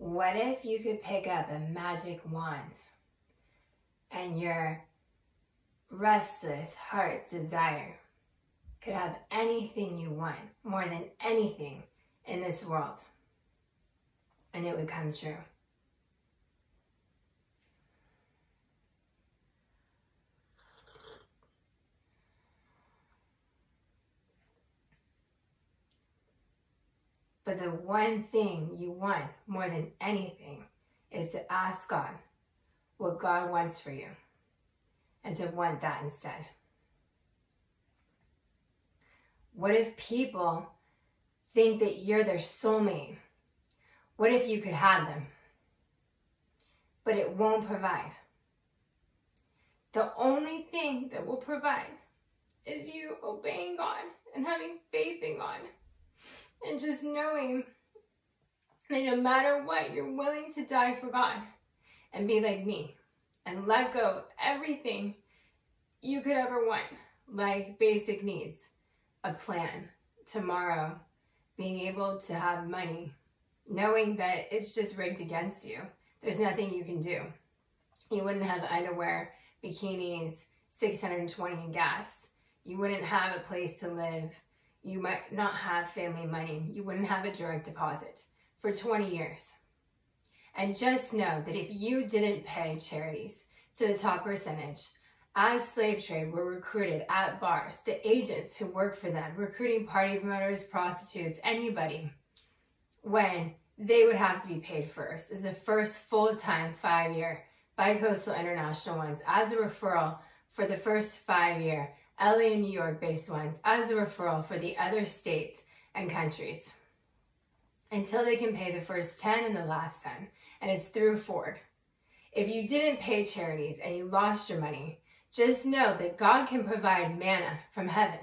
What if you could pick up a magic wand and your restless heart's desire could have anything you want, more than anything in this world, and it would come true? But the one thing you want more than anything is to ask God what God wants for you and to want that instead. What if people think that you're their soulmate? What if you could have them, but it won't provide? The only thing that will provide is you obeying God and having faith in God. And just knowing that no matter what, you're willing to die for God and be like me and let go of everything you could ever want, like basic needs, a plan, tomorrow, being able to have money, knowing that it's just rigged against you. There's nothing you can do. You wouldn't have underwear, bikinis, $620 in gas. You wouldn't have a place to live. You might not have family money. You wouldn't have a direct deposit for 20 years. And just know that if you didn't pay charities to the top percentage, as slave trade were recruited at bars, the agents who work for them, recruiting party promoters, prostitutes, anybody, when they would have to be paid first, as the first full-time 5-year bi-coastal international ones, as a referral for the first 5-year LA and New York based ones, as a referral for the other states and countries, until they can pay the first 10 and the last 10, and it's through Ford. If you didn't pay charities and you lost your money, just know that God can provide manna from heaven,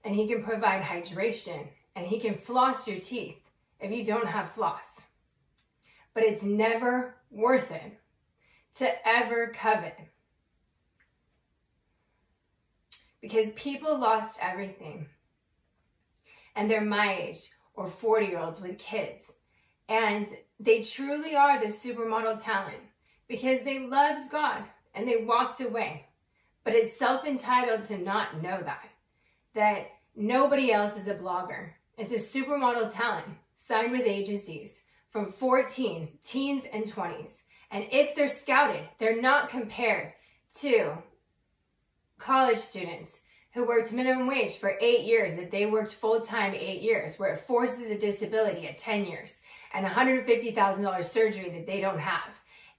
and He can provide hydration, and He can floss your teeth if you don't have floss. But it's never worth it to ever covet, because people lost everything, and they're my age or 40-year-olds with kids, and they truly are the supermodel talent because they loved God and they walked away. But it's self-entitled to not know that nobody else is a blogger. It's a supermodel talent signed with agencies from 14, teens and 20s. And if they're scouted, they're not compared to college students who worked minimum wage for 8 years, that they worked full-time 8 years, where it forces a disability at 10 years and $150,000 surgery that they don't have.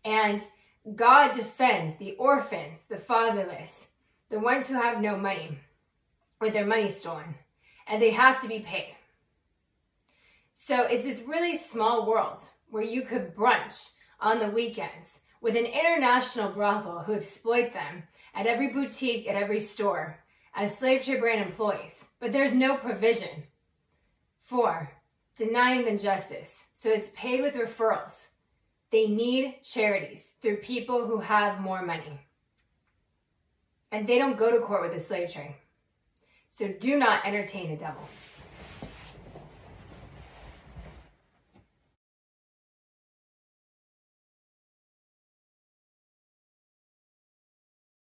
And God defends the orphans, the fatherless, the ones who have no money, with their money stolen, and they have to be paid. So it's this really small world where you could brunch on the weekends with an international brothel who exploit them at every boutique, at every store, as slave trade brand employees. But there's no provision for denying them justice. So it's paid with referrals. They need charities through people who have more money. And they don't go to court with the slave trade. So do not entertain the devil.